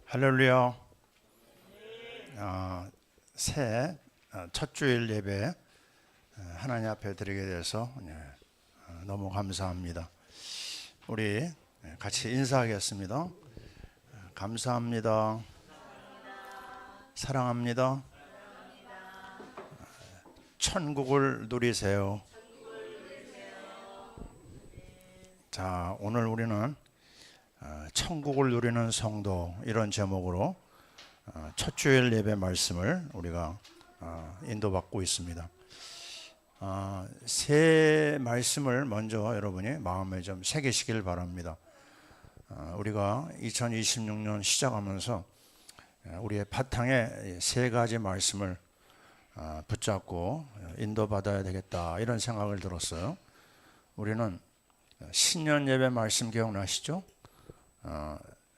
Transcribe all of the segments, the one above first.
할렐루야. 새 첫 주일 예배 하나님 앞에 드리게 돼서 너무 감사합니다. 우리 같이 인사하겠습니다. 감사합니다. 사랑합니다. 천국을 누리세요. 자, 오늘 우리는 천국을 누리는 성도, 이런 제목으로 첫 주일 예배 말씀을 우리가 인도받고 있습니다. 새 말씀을 먼저 여러분이 마음에 좀 새기시길 바랍니다. 우리가 2026년 시작하면서 우리의 바탕에 세 가지 말씀을 붙잡고 인도받아야 되겠다, 이런 생각을 들었어요. 우리는 신년 예배 말씀 기억나시죠?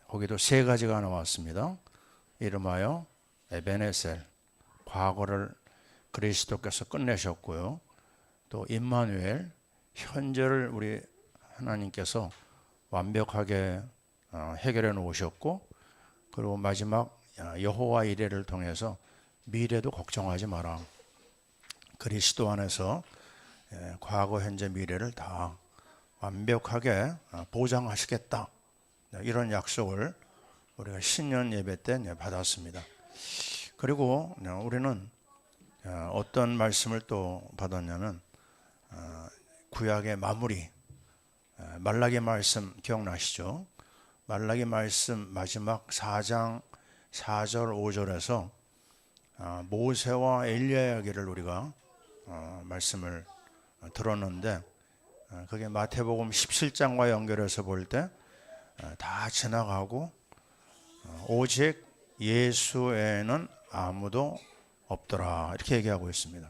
거기도 세 가지가 나왔습니다. 이름하여 에베네셀, 과거를 그리스도께서 끝내셨고요. 또 임마누엘, 현재를 우리 하나님께서 완벽하게 해결해 놓으셨고, 그리고 마지막 여호와 이레를 통해서 미래도 걱정하지 마라. 그리스도 안에서 과거, 현재, 미래를 다 완벽하게 보장하시겠다, 이런 약속을 우리가 신년 예배 때 받았습니다. 그리고 우리는 어떤 말씀을 또 받았냐면 구약의 마무리, 말라기 말씀 기억나시죠? 말라기 말씀 마지막 4장 4절 5절에서 모세와 엘리야 이야기를 우리가 말씀을 들었는데, 그게 마태복음 17장과 연결해서 볼 때 다 지나가고 오직 예수 외에는 아무도 없더라, 이렇게 얘기하고 있습니다.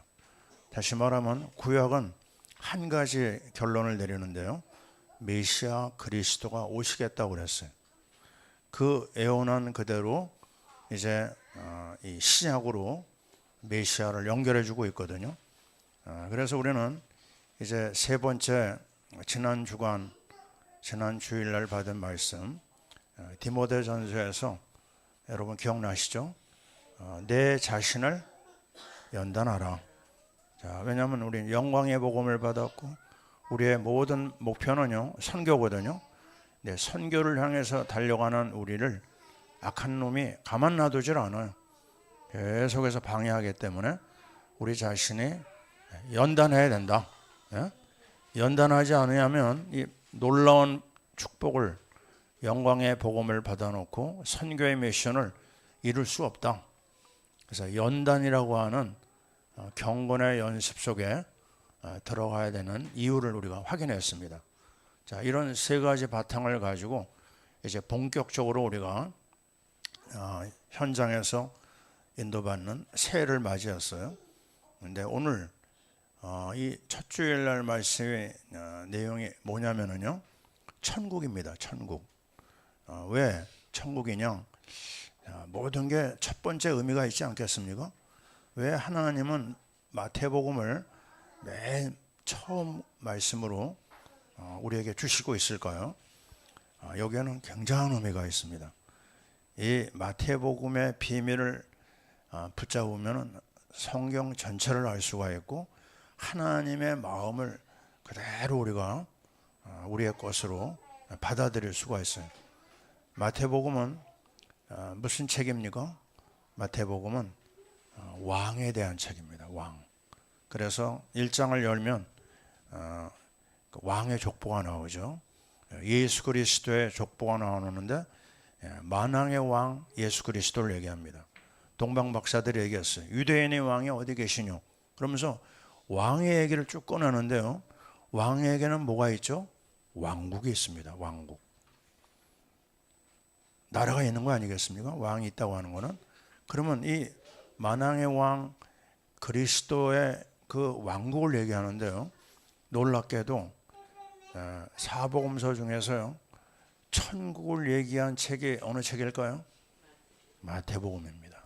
다시 말하면 구약은 한 가지 결론을 내리는데요, 메시아 그리스도가 오시겠다고 그랬어요. 그 예언한 그대로 이제 이 신약으로 메시아를 연결해 주고 있거든요. 그래서 우리는 이제 세 번째, 지난 주간, 지난 주일날 받은 말씀, 디모데전서에서 여러분 기억나시죠? 내 자신을 연단하라. 자, 왜냐하면 우리는 영광의 복음을 받았고 우리의 모든 목표는요, 선교거든요. 네, 선교를 향해서 달려가는 우리를 악한 놈이 가만 놔두질 않아요. 계속해서 방해하기 때문에 우리 자신이 연단해야 된다. 예? 연단하지 않으면 이 놀라운 축복을, 영광의 복음을 받아놓고 선교의 미션을 이룰 수 없다. 그래서 연단이라고 하는 경건의 연습 속에 들어가야 되는 이유를 우리가 확인했습니다. 자, 이런 세 가지 바탕을 가지고 이제 본격적으로 우리가 현장에서 인도받는 새해를 맞이했어요. 그런데 오늘 이 첫 주일날 말씀의 내용이 뭐냐면요, 천국입니다. 천국. 왜 천국이냐? 모든 게 첫 번째 의미가 있지 않겠습니까? 왜 하나님은 마태복음을 맨 처음 말씀으로 우리에게 주시고 있을까요? 여기에는 굉장한 의미가 있습니다. 이 마태복음의 비밀을 붙잡으면 성경 전체를 알 수가 있고 하나님의 마음을 그대로 우리가 우리의 것으로 받아들일 수가 있어요. 마태복음은 무슨 책입니까? 마태복음은 왕에 대한 책입니다. 왕. 그래서 1장을 열면 왕의 족보가 나오죠. 예수 그리스도의 족보가 나오는데 만왕의 왕 예수 그리스도를 얘기합니다. 동방 박사들이 얘기했어요. 유대인의 왕이 어디 계시뇨? 그러면서 왕의 얘기를 쭉 꺼내는데요, 왕에게는 뭐가 있죠? 왕국이 있습니다. 왕국. 나라가 있는 거 아니겠습니까? 왕이 있다고 하는 거는. 그러면 이 만왕의 왕 그리스도의 그 왕국을 얘기하는데요, 놀랍게도 사복음서 중에서요, 천국을 얘기한 책이 어느 책일까요? 마태복음입니다.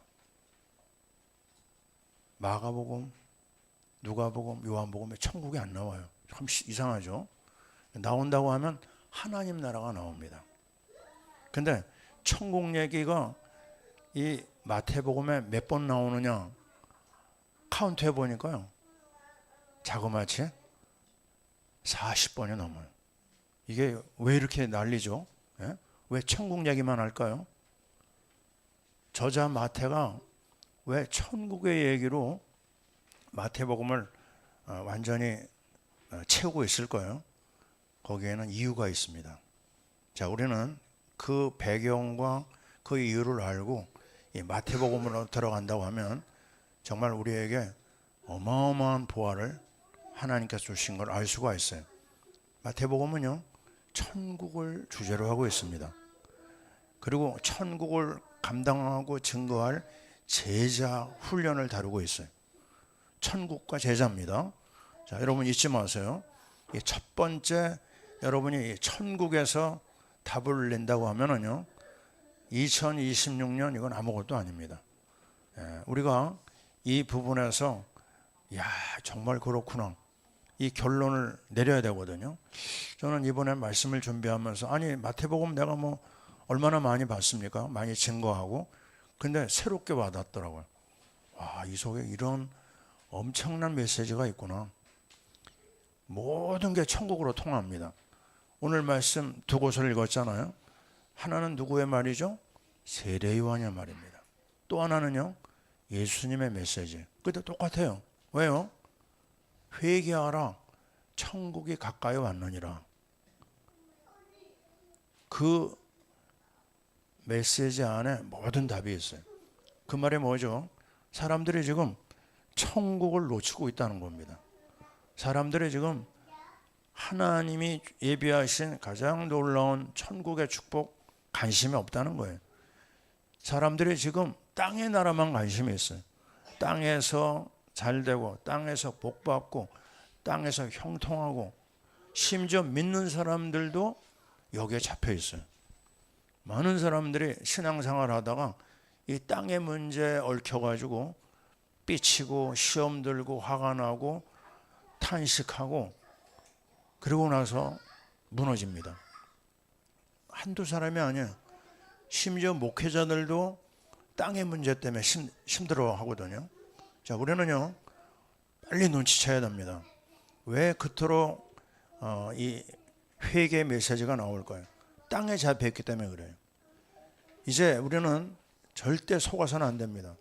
마가복음, 누가복음, 요한복음에 천국이 안 나와요. 참 이상하죠? 나온다고 하면 하나님 나라가 나옵니다. 근데 천국 얘기가 이 마태복음에 몇 번 나오느냐 카운트 해보니까요, 자그마치 40번이 넘어요. 이게 왜 이렇게 난리죠? 예? 왜 천국 얘기만 할까요? 저자 마태가 왜 천국의 얘기로 마태복음을 완전히 채우고 있을까요? 거기에는 이유가 있습니다. 자, 우리는 그 배경과 그 이유를 알고 이 마태복음으로 들어간다고 하면 정말 우리에게 어마어마한 보화를 하나님께서 주신 걸 알 수가 있어요. 마태복음은요, 천국을 주제로 하고 있습니다. 그리고 천국을 감당하고 증거할 제자 훈련을 다루고 있어요. 천국과 제자입니다. 자, 여러분 잊지 마세요. 이 첫 번째, 여러분이 천국에서 답을 낸다고 하면은요, 2026년 이건 아무것도 아닙니다. 우리가 이 부분에서 야, 정말 그렇구나, 이 결론을 내려야 되거든요. 저는 이번에 말씀을 준비하면서 아니 마태복음 내가 뭐 얼마나 많이 봤습니까? 많이 증거하고. 근데 새롭게 와닿더라고요. 와, 이 속에 이런 엄청난 메시지가 있구나. 모든 게 천국으로 통합니다. 오늘 말씀 두 곳을 읽었잖아요. 하나는 누구의 말이죠? 세례 요한의 말입니다. 또 하나는요, 예수님의 메시지. 근데 똑같아요. 왜요? 회개하라, 천국이 가까이 왔느니라. 그 메시지 안에 모든 답이 있어요. 그 말이 뭐죠? 사람들이 지금 천국을 놓치고 있다는 겁니다. 사람들이 지금 하나님이 예비하신 가장 놀라운 천국의 축복 관심이 없다는 거예요. 사람들이 지금 땅의 나라만 관심이 있어요. 땅에서 잘되고, 땅에서 복받고, 땅에서 형통하고, 심지어 믿는 사람들도 여기에 잡혀 있어요. 많은 사람들이 신앙생활 하다가 이 땅의 문제에 얽혀가지고 삐치고 시험 들고 화가 나고 탄식하고 그러고 나서 무너집니다. 한두 사람이 아니에요. 심지어 목회자들도 땅의 문제 때문에 힘들어 하거든요. 자, 우리는요, 빨리 눈치채야 됩니다. 왜 그토록 이 회개 메시지가 나올까요? 땅에 잡혀있기 때문에 그래요. 이제 우리는 절대 속아서는 안 됩니다.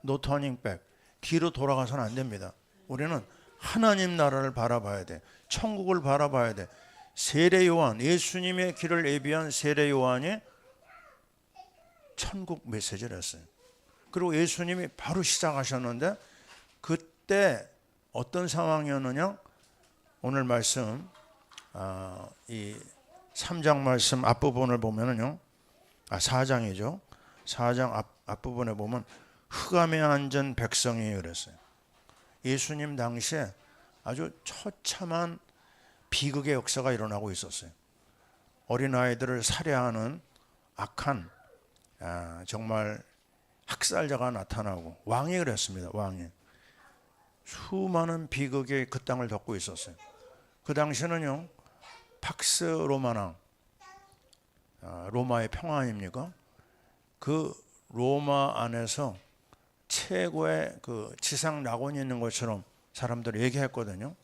No turning back. 뒤로 돌아가서는 안 됩니다. 우리는 하나님 나라를 바라봐야 돼. 천국을 바라봐야 돼. 세례 요한, 예수님의 길을 예비한 세례 요한이 천국 메시지를 했어요. 그리고 예수님이 바로 시작하셨는데 그때 어떤 상황이었느냐? 오늘 말씀 이 3장 말씀 앞부분을 보면은요, 4장이죠. 4장 앞부분에 보면 흑암에 앉은 백성이 그랬어요. 예수님 당시에 아주 처참한 비극의 역사가 일어나고 있었어요. 어린아이들을 살해하는 악한 정말 학살자가 나타나고, 왕이 그랬습니다. 왕이. 수많은 비극이 그 땅을 덮고 있었어요. 그 당시에는요, 팍스 로마나 로마의 평화 아닙니까? 그 로마 안에서 최고의 그 지상 낙원이 있는 것처럼 사람들이 얘기했거든요.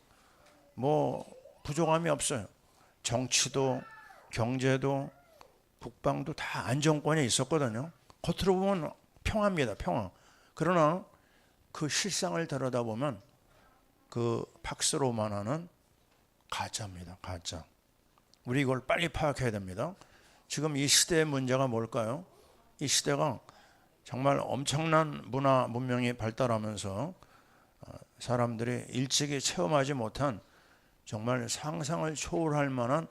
뭐 부족함이 없어요. 정치도 경제도 국방도 다 안정권에 있었거든요. 겉으로 보면 평화입니다. 평화. 그러나 그 실상을 들여다보면 그 팍스 로마나는 가짜입니다. 가짜. 우리 이걸 빨리 파악해야 됩니다. 지금 이 시대의 문제가 뭘까요? 이 시대가 정말 엄청난 문화 문명이 발달하면서 사람들이 일찍이 체험하지 못한 정말 상상을 초월할 만한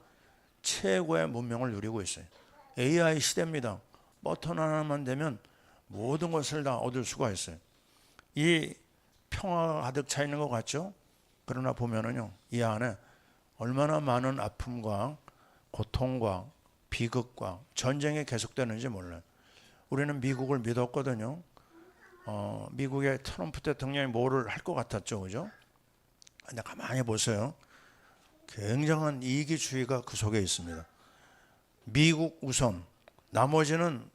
최고의 문명을 누리고 있어요. AI 시대입니다. 버튼 하나만 되면 모든 것을 다 얻을 수가 있어요. 이 평화가 가득 차 있는 것 같죠? 그러나 보면은요, 이 안에 얼마나 많은 아픔과 고통과 비극과 전쟁이 계속되는지 몰라요. 우리는 미국을 믿었거든요. 미국의 트럼프 대통령이 뭐를 할 것 같았죠, 그죠? 근데 가만히 보세요. 굉장한 이기주의가 그 속에 있습니다. 미국 우선, 나머지는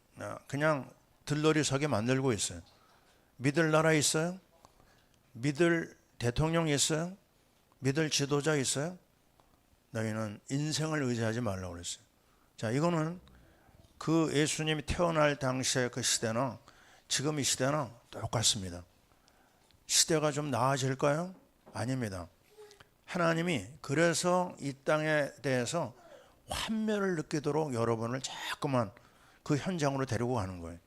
그냥 들러리 서게 만들고 있어요. 믿을 나라 있어요? 믿을 대통령 있어요? 믿을 지도자 있어요? 너희는 인생을 의지하지 말라고 그랬어요. 자, 이거는 그 예수님이 태어날 당시의 그 시대나 지금 이 시대는 똑같습니다. 시대가 좀 나아질까요? 아닙니다. 하나님이 그래서 이 땅에 대해서 환멸을 느끼도록 여러분을 자꾸만 그 현장으로 데리고 가는 거예요.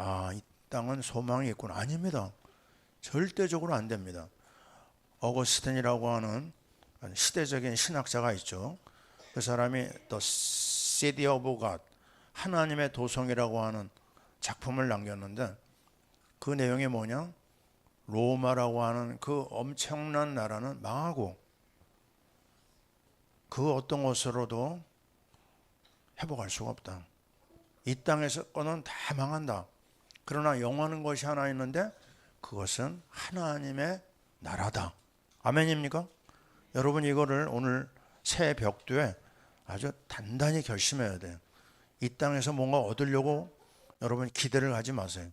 아, 이 땅은 소망이 있구나. 아닙니다. 절대적으로 안 됩니다. 어거스틴이라고 하는 시대적인 신학자가 있죠. 그 사람이 The City of God, 하나님의 도성이라고 하는 작품을 남겼는데 그 내용이 뭐냐? 로마라고 하는 그 엄청난 나라는 망하고 그 어떤 것으로도 회복할 수가 없다. 이 땅에서 거는 다 망한다. 그러나 영원한 것이 하나 있는데 그것은 하나님의 나라다. 아멘입니까? 여러분 이거를 오늘 새 벽두에 아주 단단히 결심해야 돼요. 이 땅에서 뭔가 얻으려고 여러분 기대를 하지 마세요.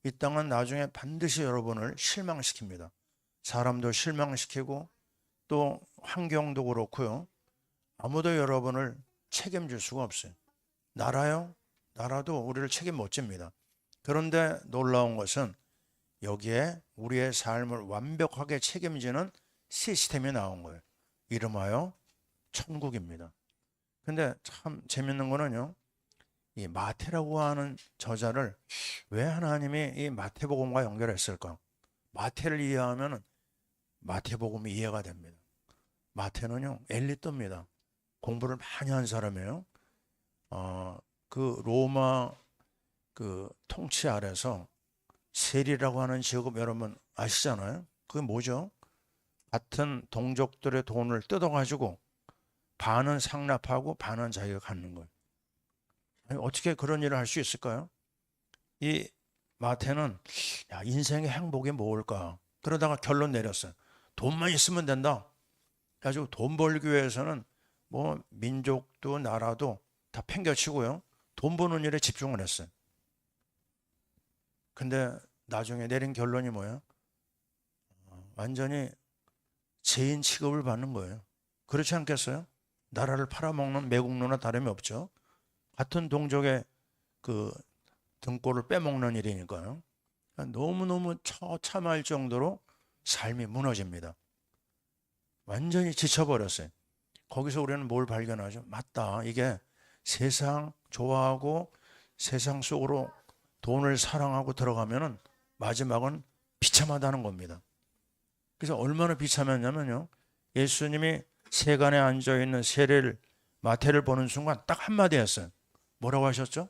이 땅은 나중에 반드시 여러분을 실망시킵니다. 사람도 실망시키고 또 환경도 그렇고요. 아무도 여러분을 책임질 수가 없어요. 나라요? 나라도 우리를 책임 못 집니다. 그런데 놀라운 것은 여기에 우리의 삶을 완벽하게 책임지는 시스템이 나온 거예요. 이름하여 천국입니다. 근데 참 재밌는 거는요. 이 마태라고 하는 저자를 왜 하나님이 이 마태복음과 연결했을까? 마태를 이해하면 마태복음이 이해가 됩니다. 마태는요 엘리트입니다. 공부를 많이 한 사람이에요. 그 로마 그 통치 아래서 세리라고 하는 직업 여러분 아시잖아요. 그게 뭐죠? 같은 동족들의 돈을 뜯어가지고 반은 상납하고 반은 자기가 갖는 거예요. 아니, 어떻게 그런 일을 할 수 있을까요? 이 마태는 야, 인생의 행복이 뭘까? 그러다가 결론 내렸어요. 돈만 있으면 된다. 그래가지고 돈 벌기 위해서는 뭐 민족도 나라도 다 팽겨치고요. 돈 버는 일에 집중을 했어요. 근데 나중에 내린 결론이 뭐예요? 완전히 죄인 취급을 받는 거예요. 그렇지 않겠어요? 나라를 팔아먹는 매국노나 다름이 없죠. 같은 동족의 그 등골을 빼먹는 일이니까요. 너무너무 처참할 정도로 삶이 무너집니다. 완전히 지쳐버렸어요. 거기서 우리는 뭘 발견하죠? 맞다. 이게 세상 좋아하고 세상 속으로 돈을 사랑하고 들어가면은 마지막은 비참하다는 겁니다. 그래서 얼마나 비참했냐면요. 예수님이 세간에 앉아있는 세례를 마태를 보는 순간 딱 한마디 했어요. 뭐라고 하셨죠?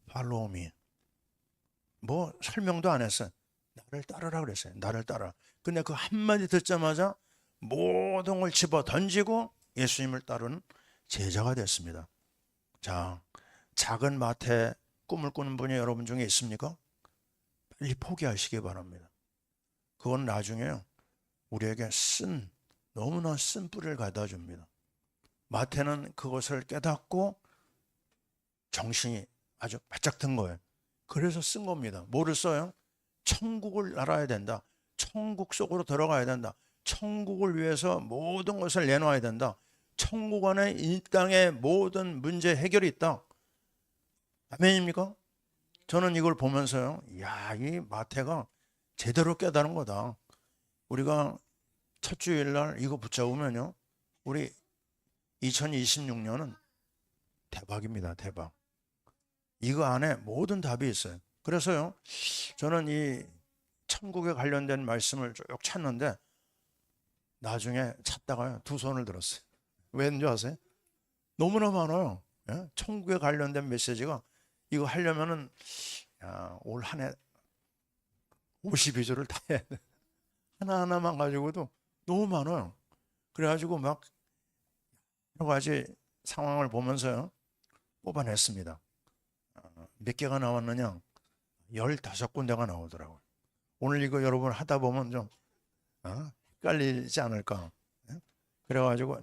Follow me. 뭐 설명도 안 했어요. 나를 따르라 그랬어요. 나를 따라. 근데 그 한마디 듣자마자 모든 걸 집어 던지고 예수님을 따르는 제자가 됐습니다. 자, 작은 마태 꿈을 꾸는 분이 여러분 중에 있습니까? 빨리 포기하시기 바랍니다. 그건 나중에요. 우리에게 너무나 쓴 뿌리를 갖다 줍니다. 마태는 그것을 깨닫고 정신이 아주 바짝 든 거예요. 그래서 쓴 겁니다. 뭐를 써요? 천국을 알아야 된다. 천국 속으로 들어가야 된다. 천국을 위해서 모든 것을 내놓아야 된다. 천국 안에 이 땅의 모든 문제 해결이 있다. 아멘입니까? 저는 이걸 보면서요. 야, 이 마태가 제대로 깨달은 거다. 우리가 첫 주일날 이거 붙잡으면요. 우리 2026년은 대박입니다. 대박. 이거 안에 모든 답이 있어요. 그래서요. 저는 이 천국에 관련된 말씀을 쭉 찾는데 나중에 찾다가요. 두 손을 들었어요. 왠지 아세요? 너무나 많아요. 예? 천국에 관련된 메시지가 이거 하려면은 올 한 해 52주를 다 해야 돼. 하나하나만 가지고도 너무 많아요. 그래가지고 막 여러 가지 상황을 보면서요. 뽑아냈습니다. 몇 개가 나왔느냐? 15군데가 나오더라고요. 오늘 이거 여러분 하다 보면 좀 헷갈리지 않을까? 그래가지고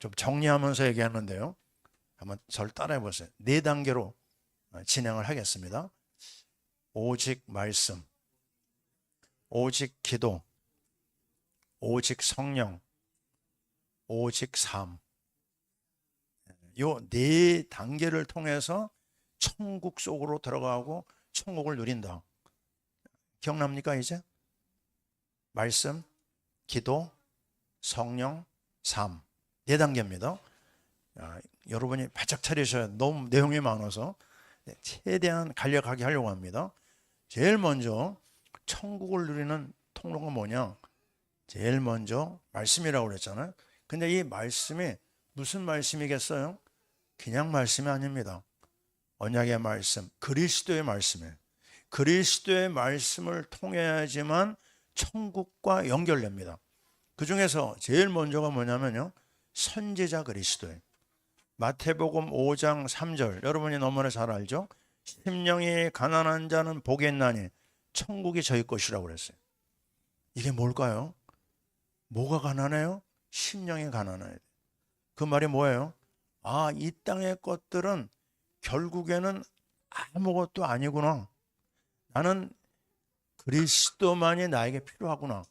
좀 정리하면서 얘기하는데요. 한번 저를 따라해 보세요. 4단계로 진행을 하겠습니다. 오직 말씀, 오직 기도, 오직 성령, 오직 삶. 요 네 단계를 통해서 천국 속으로 들어가고 천국을 누린다. 기억납니까 이제? 말씀, 기도, 성령, 삶. 네 단계입니다. 여러분이 바짝 차리셔야 너무 내용이 많아서 최대한 간략하게 하려고 합니다. 제일 먼저 천국을 누리는 통로가 뭐냐? 제일 먼저 말씀이라고 그랬잖아요. 근데 이 말씀이 무슨 말씀이겠어요? 그냥 말씀이 아닙니다. 언약의 말씀, 그리스도의 말씀이에요. 그리스도의 말씀을 통해야지만 천국과 연결됩니다. 그 중에서 제일 먼저가 뭐냐면요, 선지자 그리스도예요. 마태복음 5장 3절, 여러분이 너무나 잘 알죠? 심령이 가난한 자는 복이 있나니 천국이 저희 것이라고 그랬어요. 이게 뭘까요? 뭐가 가난해요? 심령이 가난해요. 그 말이 뭐예요? 이 땅의 것들은 결국에는 아무것도 아니구나. 나는 그리스도만이 나에게 필요하구나.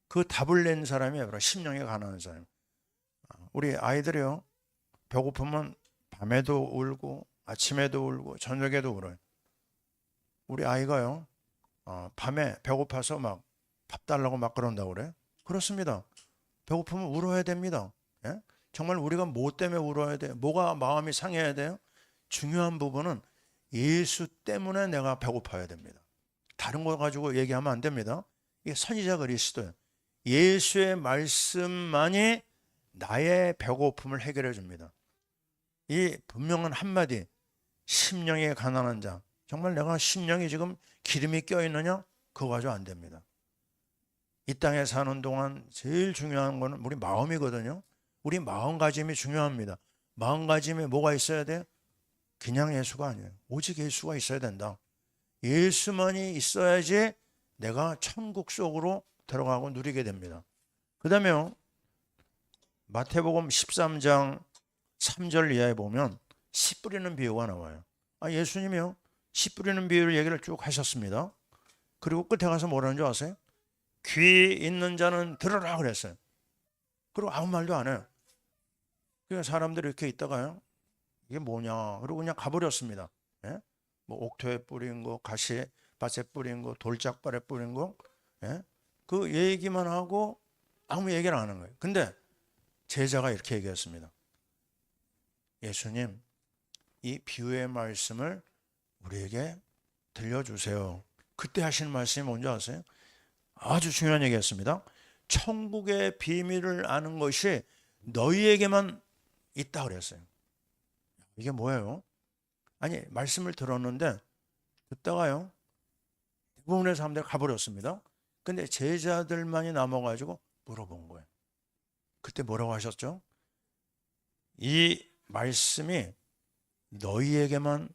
그 답을 낸 사람이 바로 심령이 가난한 사람. 우리 아이들이요, 배고프면 밤에도 울고 아침에도 울고 저녁에도 울어요. 우리 아이가요, 밤에 배고파서 막 밥 달라고 막 그런다고 그래요. 그렇습니다. 배고프면 울어야 됩니다. 예? 정말 우리가 뭐 때문에 울어야 돼요? 뭐가 마음이 상해야 돼요? 중요한 부분은 예수 때문에 내가 배고파야 됩니다. 다른 거 가지고 얘기하면 안 됩니다. 이게 선지자 그리스도예요. 예수의 말씀만이 나의 배고픔을 해결해 줍니다. 이 분명한 한마디, 심령이 가난한 자. 정말 내가 심령이 지금 기름이 껴있느냐? 그거 가지고 안 됩니다. 이 땅에 사는 동안 제일 중요한 거는 우리 마음이거든요. 우리 마음가짐이 중요합니다. 마음가짐에 뭐가 있어야 돼요? 그냥 예수가 아니에요. 오직 예수가 있어야 된다. 예수만이 있어야지 내가 천국 속으로 들어가고 누리게 됩니다. 그 다음에 마태복음 13장 3절 이하에 보면 씨 뿌리는 비유가 나와요. 예수님이요, 씨 뿌리는 비유를 얘기를 쭉 하셨습니다. 그리고 끝에 가서 뭐라는 줄 아세요? 귀 있는 자는 들으라 그랬어요. 그리고 아무 말도 안 해요. 그러니까 사람들이 이렇게 있다가요, 이게 뭐냐 그러고 그냥 가버렸습니다. 예? 뭐 옥토에 뿌린 거, 가시밭에 뿌린 거, 돌짝발에 뿌린 거, 예? 그 얘기만 하고 아무 얘기를 안 하는 거예요. 근데 제자가 이렇게 얘기했습니다. 예수님, 이 비유의 말씀을 우리에게 들려주세요. 그때 하신 말씀이 뭔지 아세요? 아주 중요한 얘기였습니다. 천국의 비밀을 아는 것이 너희에게만 있다 그랬어요. 이게 뭐예요? 아니, 말씀을 들었는데 듣다가요, 대부분의 사람들이 가버렸습니다. 근데 제자들만이 남아가지고 물어본 거예요. 그때 뭐라고 하셨죠? 이 말씀이 너희에게만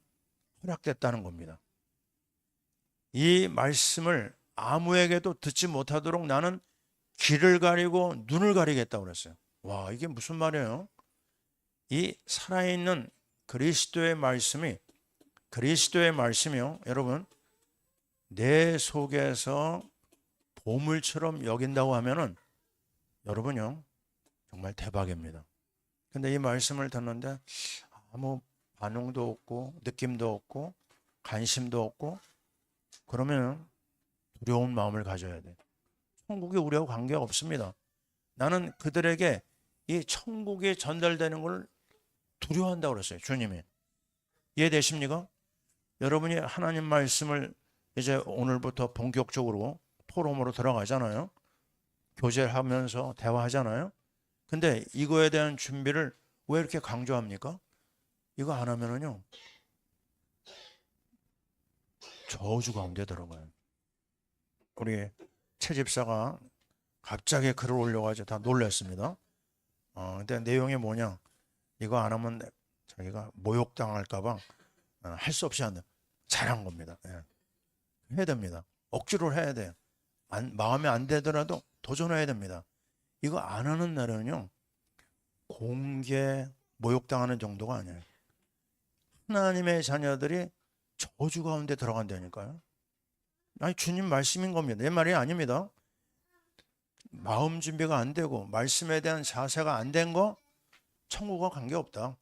허락됐다는 겁니다. 이 말씀을 아무에게도 듣지 못하도록 나는 귀를 가리고 눈을 가리겠다고 그랬어요. 와, 이게 무슨 말이에요? 이 살아있는 그리스도의 말씀이요, 여러분, 내 속에서 보물처럼 여긴다고 하면은 여러분요, 정말 대박입니다. 근데 이 말씀을 듣는데 아무 반응도 없고 느낌도 없고 관심도 없고, 그러면 두려운 마음을 가져야 돼. 천국이 우리하고 관계가 없습니다. 나는 그들에게 이 천국이 전달되는 걸 두려워한다고 그랬어요, 주님이. 이해되십니까? 여러분이 하나님 말씀을 이제 오늘부터 본격적으로 포럼으로 들어가잖아요. 교제를 하면서 대화하잖아요. 근데 이거에 대한 준비를 왜 이렇게 강조합니까? 이거 안 하면은요, 저주 가운데 들어가요. 우리 최 집사가 갑자기 글을 올려가지고 다 놀랐습니다. 근데 내용이 뭐냐? 이거 안 하면 자기가 모욕당할까봐 할 수 없이 한다. 잘한 겁니다. 예. 해야 됩니다. 억지로 해야 돼요. 마음에 안 되더라도 도전해야 됩니다. 이거 안 하는 날은요, 공개 모욕당하는 정도가 아니에요. 하나님의 자녀들이 저주 가운데 들어간다니까요. 아니, 주님 말씀인 겁니다. 내 말이 아닙니다. 마음 준비가 안 되고 말씀에 대한 자세가 안 된 거 천국과 관계없다.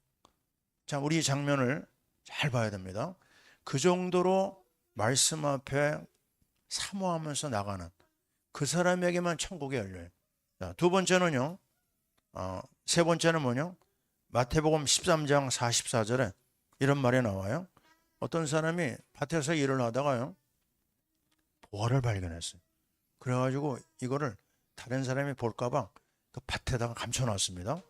자, 우리 이 장면을 잘 봐야 됩니다. 그 정도로 말씀 앞에 사모하면서 나가는 그 사람에게만 천국이 열려요. 자, 두 번째는요. 세 번째는 뭐냐? 마태복음 13장 44절에 이런 말이 나와요. 어떤 사람이 밭에서 일을 하다가요, 보화를 발견했어요. 그래가지고 이거를 다른 사람이 볼까봐 그 밭에다가 감춰놨습니다.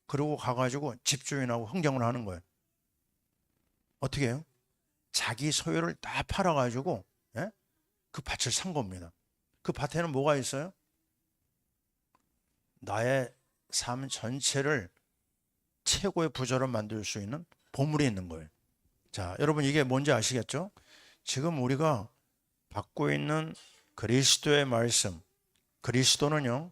그리고 가가지고 집주인하고 흥정을 하는 거예요. 어떻게 해요? 자기 소유를 다 팔아가지고, 예? 그 밭을 산 겁니다. 그 밭에는 뭐가 있어요? 나의 삶 전체를 최고의 부자로 만들 수 있는 보물이 있는 거예요. 자, 여러분 이게 뭔지 아시겠죠? 지금 우리가 받고 있는 그리스도의 말씀, 그리스도는요,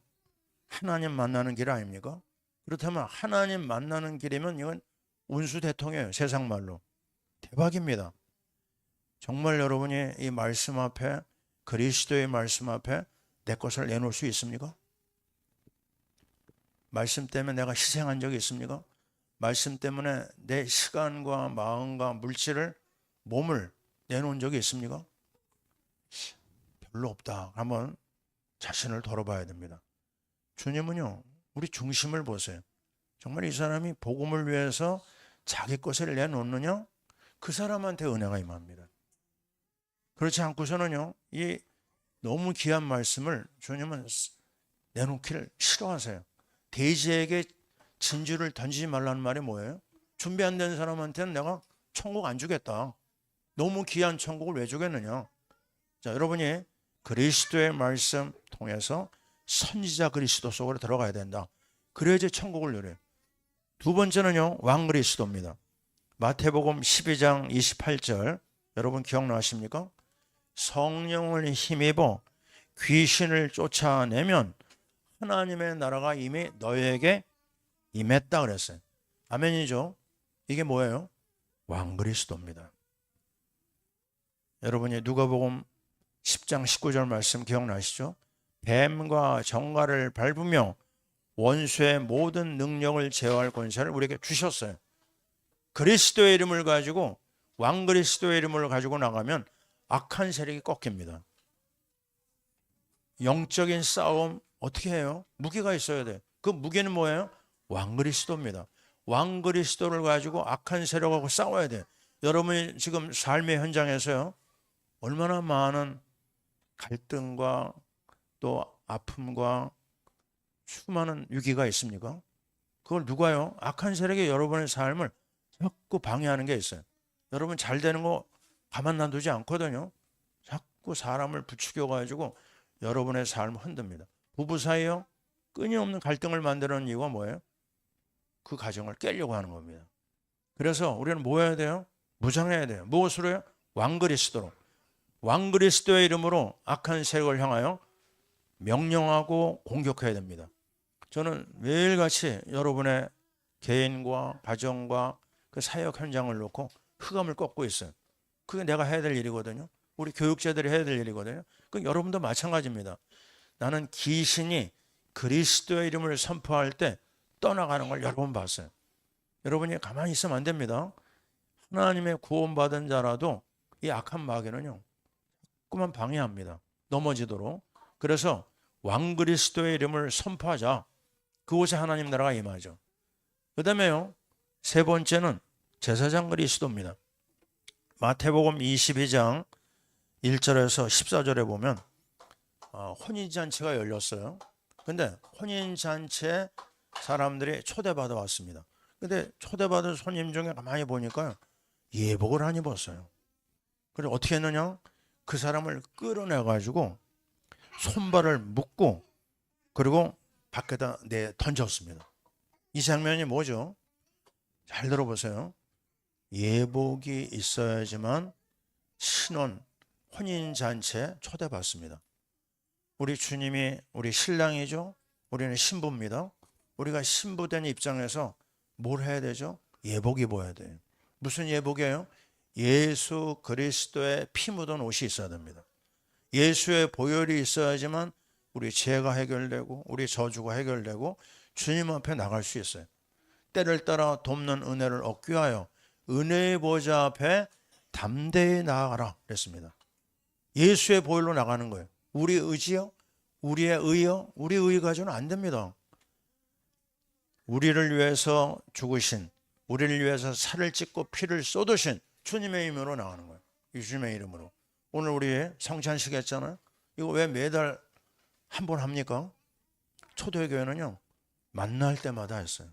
하나님 만나는 길 아닙니까? 그렇다면 하나님 만나는 길이면 이건 운수대통이에요. 세상 말로. 대박입니다. 정말 여러분이 이 말씀 앞에, 그리스도의 말씀 앞에 내 것을 내놓을 수 있습니까? 말씀 때문에 내가 희생한 적이 있습니까? 말씀 때문에 내 시간과 마음과 물질을, 몸을 내놓은 적이 있습니까? 별로 없다. 한번 자신을 돌아봐야 됩니다. 주님은요, 우리 중심을 보세요. 정말 이 사람이 복음을 위해서 자기 것을 내놓느냐? 그 사람한테 은혜가 임합니다. 그렇지 않고서는요, 이 너무 귀한 말씀을 주님은 내놓기를 싫어하세요. 돼지에게 진주를 던지지 말라는 말이 뭐예요? 준비 안 된 사람한테는 내가 천국 안 주겠다. 너무 귀한 천국을 왜 주겠느냐? 자, 여러분이 그리스도의 말씀 통해서 선지자 그리스도 속으로 들어가야 된다. 그래야지 천국을 누려요. 두 번째는요, 왕 그리스도입니다. 마태복음 12장 28절 여러분 기억나십니까? 성령을 힘입어 귀신을 쫓아내면 하나님의 나라가 이미 너희에게 임했다 그랬어요. 아멘이죠? 이게 뭐예요? 왕 그리스도입니다. 여러분이 누가복음 10장 19절 말씀 기억나시죠? 뱀과 정갈을 밟으며 원수의 모든 능력을 제어할 권세를 우리에게 주셨어요. 그리스도의 이름을 가지고, 왕 그리스도의 이름을 가지고 나가면 악한 세력이 꺾입니다. 영적인 싸움 어떻게 해요? 무기가 있어야 돼. 그 무기는 뭐예요? 왕 그리스도입니다. 왕 그리스도를 가지고 악한 세력하고 싸워야 돼. 여러분이 지금 삶의 현장에서요, 얼마나 많은 갈등과 또 아픔과 수많은 위기가 있습니까? 그걸 누가요? 악한 세력이 여러분의 삶을 자꾸 방해하는 게 있어요. 여러분 잘 되는 거 가만 놔두지 않거든요. 자꾸 사람을 부추겨가지고 여러분의 삶을 흔듭니다. 부부 사이요, 끊임없는 갈등을 만드는 이유가 뭐예요? 그 가정을 깨려고 하는 겁니다. 그래서 우리는 뭐 해야 돼요? 무장해야 돼요. 무엇으로요? 왕 그리스도로. 왕 그리스도의 이름으로 악한 세력을 향하여 명령하고 공격해야 됩니다. 저는 매일같이 여러분의 개인과 가정과 그 사역 현장을 놓고 흑암을 꺾고 있어요. 그게 내가 해야 될 일이거든요. 우리 교육자들이 해야 될 일이거든요. 그 여러분도 마찬가지입니다. 나는 귀신이 그리스도의 이름을 선포할 때 떠나가는 걸 여러 번 봤어요. 여러분이 가만히 있으면 안 됩니다. 하나님의 구원받은 자라도 이 악한 마귀는요, 자꾸만 방해합니다. 넘어지도록. 그래서 왕 그리스도의 이름을 선포하자. 그곳에 하나님 나라가 임하죠. 그 다음에요, 세 번째는 제사장 그리스도입니다. 마태복음 22장 1절에서 14절에 보면 혼인잔치가 열렸어요. 근데 혼인잔치에 사람들이 초대받아 왔습니다. 근데 초대받은 손님 중에 가만히 보니까 예복을 안 입었어요. 그래서 어떻게 했느냐? 그 사람을 끌어내가지고 손발을 묶고 그리고 밖에다 던졌습니다. 이 장면이 뭐죠? 잘 들어보세요. 예복이 있어야지만 신혼, 혼인잔치에 초대받습니다. 우리 주님이 우리 신랑이죠. 우리는 신부입니다. 우리가 신부된 입장에서 뭘 해야 되죠? 예복 입어야 돼요. 무슨 예복이에요? 예수 그리스도의 피 묻은 옷이 있어야 됩니다. 예수의 보혈이 있어야지만 우리 죄가 해결되고 우리 저주가 해결되고 주님 앞에 나갈 수 있어요. 때를 따라 돕는 은혜를 얻기 위하여 은혜의 보좌 앞에 담대히 나아가라 그랬습니다. 예수의 보혈로 나가는 거예요. 우리 의지요? 우리의 의요? 우리 의 가지고는 안 됩니다. 우리를 위해서 죽으신, 우리를 위해서 살을 찢고 피를 쏟으신 주님의 이름으로 나가는 거예요. 주님의 이름으로. 오늘 우리 성찬식 했잖아요. 이거 왜 매달 한 번 합니까? 초대교회는요, 만날 때마다 했어요.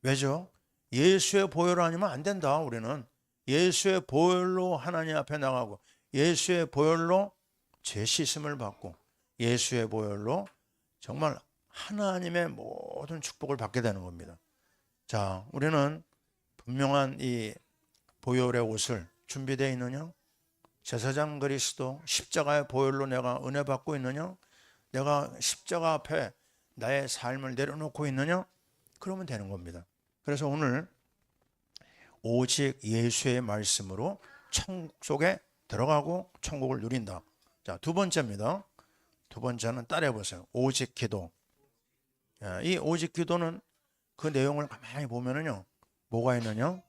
왜죠? 예수의 보혈 아니면 안 된다. 우리는 예수의 보혈로 하나님 앞에 나가고 예수의 보혈로 죄 씻음을 받고 예수의 보혈로 정말 하나님의 모든 축복을 받게 되는 겁니다. 자, 우리는 분명한 이 보혈의 옷을 준비되어 있느냐? 제사장 그리스도 십자가의 보혈로 내가 은혜 받고 있느냐? 내가 십자가 앞에 나의 삶을 내려놓고 있느냐? 그러면 되는 겁니다. 그래서 오늘 오직 예수의 말씀으로 천국 속에 들어가고 천국을 누린다. 자, 두 번째입니다. 두 번째는 따라해 보세요. 오직 기도. 이 오직 기도는 그 내용을 가만히 보면은요, 뭐가 있느냐?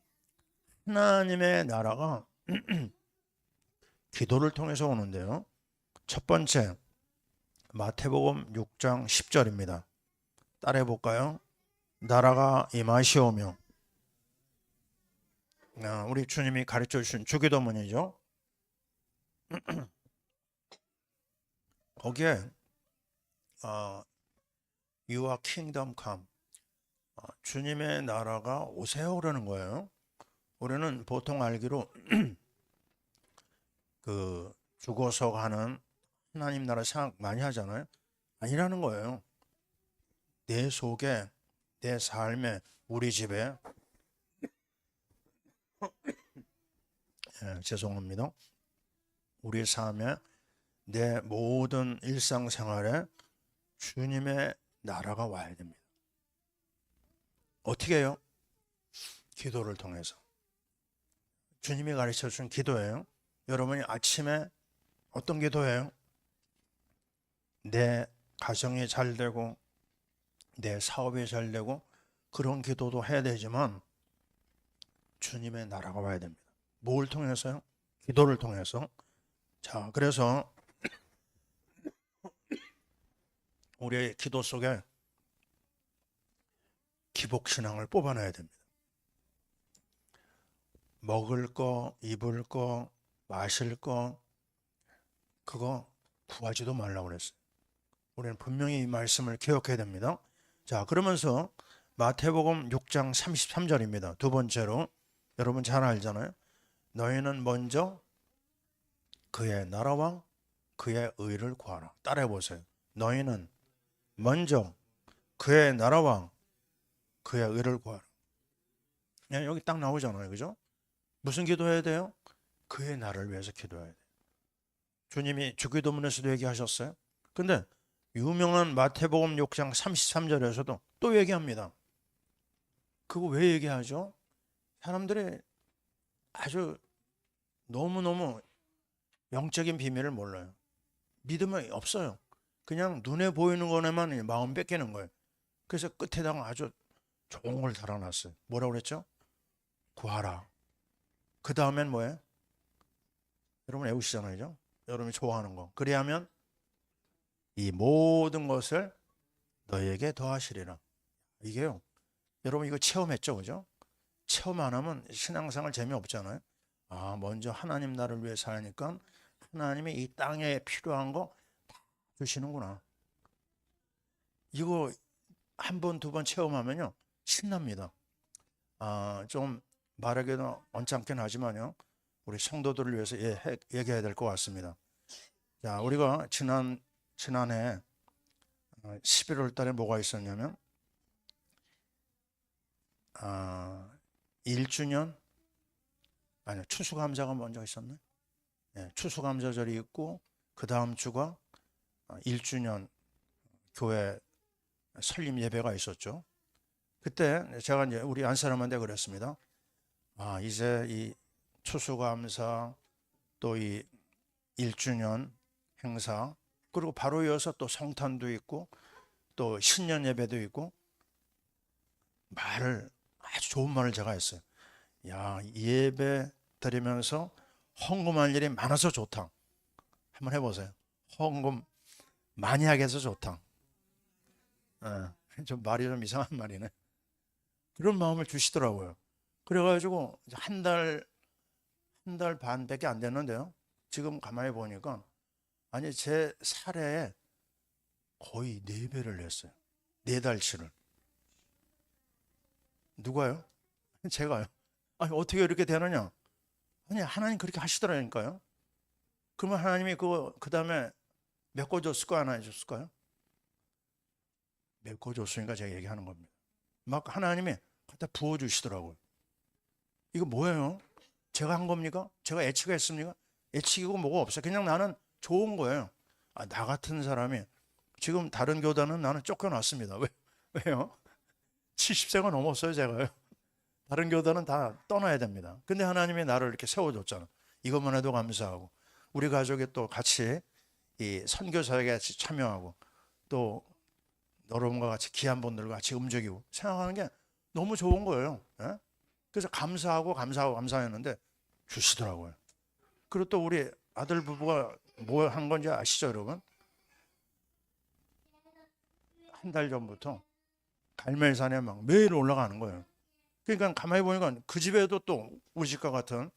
하나님의 나라가 기도를 통해서 오는데요. 첫 번째, 마태복음 6장 10절입니다. 따라해 볼까요? 나라가 임하시오며. 우리 주님이 가르쳐 주신 주기도문이죠. 거기에 Your kingdom come, 주님의 나라가 오세요 그러는 거예요. 우리는 보통 알기로 그 죽어서 가는 하나님 나라 생각 많이 하잖아요. 아니라는 거예요. 내 속에, 내 삶에, 우리 집에 죄송합니다. 우리 삶에, 내 모든 일상생활에 주님의 나라가 와야 됩니다. 어떻게 해요? 기도를 통해서. 주님이 가르쳐 준 기도예요. 여러분이 아침에 어떤 기도예요? 내 가정이 잘 되고 내 사업이 잘 되고 그런 기도도 해야 되지만 주님의 나라가 와야 됩니다. 뭘 통해서요? 기도를 통해서. 자, 그래서 우리의 기도 속에 기복신앙을 뽑아내야 됩니다. 먹을 거, 입을 거, 마실 거 그거 구하지도 말라고 그랬어요. 우리는 분명히 이 말씀을 기억해야 됩니다. 자, 그러면서 마태복음 6장 33절입니다. 두 번째로 여러분 잘 알잖아요. 너희는 먼저 그의 나라와 그의 의를 구하라. 따라해 보세요. 너희는 먼저 그의 나라와 그의 의를 구하라. 여기 딱 나오잖아요. 그죠? 무슨 기도해야 돼요? 그의 나라를 위해서 기도해야 돼요. 주님이 주기도문에서도 얘기하셨어요. 근데 유명한 마태복음 6장 33절에서도 또 얘기합니다. 그거 왜 얘기하죠? 사람들이 아주 너무너무 영적인 비밀을 몰라요. 믿음이 없어요. 그냥 눈에 보이는 거에만 마음 뺏기는 거예요. 그래서 끝에다가 아주 좋은 걸 달아놨어요. 뭐라고 그랬죠? 구하라. 그 다음엔 뭐예요? 여러분 외우시잖아요. 그죠? 여러분이 좋아하는 거. 그리하면 이 모든 것을 너희에게 더하시리라. 이게요. 여러분 이거 체험했죠? 그죠? 체험 안 하면 신앙생활 재미없잖아요. 먼저 하나님 나라를 위해 사니까 하나님이 이 땅에 필요한 거 주시는구나. 이거 한 번, 두 번 체험하면요. 신납니다. 좀 말하기도 언짢긴 하지만요. 우리 성도들을 위해서 얘기해야 될 것 같습니다. 자, 우리가 지난해 11월 달에 뭐가 있었냐면 1주년 아니요, 추수감사가 먼저 있었네. 추수감사절이 있고 그 다음 주가 1주년 교회 설립 예배가 있었죠. 그때 제가 이제 우리 안사람한테 그랬습니다. 이제 이 추수감사 또 이 1주년 행사 그리고 바로 이어서 또 성탄도 있고 또 신년 예배도 있고 아주 좋은 말을 제가 했어요. 예배 드리면서 헌금할 일이 많아서 좋다. 한번 해보세요. 헌금 많이 하게 해서 좋다. 좀 말이 좀 이상한 말이네. 그런 마음을 주시더라고요. 그래가지고 한 달 반밖에 안 됐는데요. 지금 가만히 보니까 제 사례에 거의 4배를 냈어요. 4달치를. 누가요? 제가요. 어떻게 이렇게 되느냐? 하나님 그렇게 하시더라니까요. 그러면 하나님이 그 다음에 메꿔줬을까요? 안 해줬을까요? 메꿔줬으니까 제가 얘기하는 겁니다. 막 하나님이 갖다 부어주시더라고요. 이거 뭐예요? 제가 한 겁니까? 제가 애치했습니까? 애치고 뭐가 없어요. 그냥 나는 좋은 거예요. 나 같은 사람이 지금 다른 교단은 나는 쫓겨났습니다. 왜요? 70세가 넘었어요, 제가요. 다른 교단은 다 떠나야 됩니다. 근데 하나님이 나를 이렇게 세워줬잖아. 이것만 해도 감사하고 우리 가족이 또 같이 이 선교사역에 같이 참여하고 또 여러분과 같이 귀한 분들과 같이 움직이고 생각하는 게 너무 좋은 거예요. 예? 그래서 감사했는데 주시더라고요. 그리고 또 우리 아들 부부가 뭐 한 건지 아시죠, 여러분? 한 달 전부터 갈멜산에 막 매일 올라가는 거예요. 그러니까 가만히 보니까 그 집에도 또 우리 집과 같은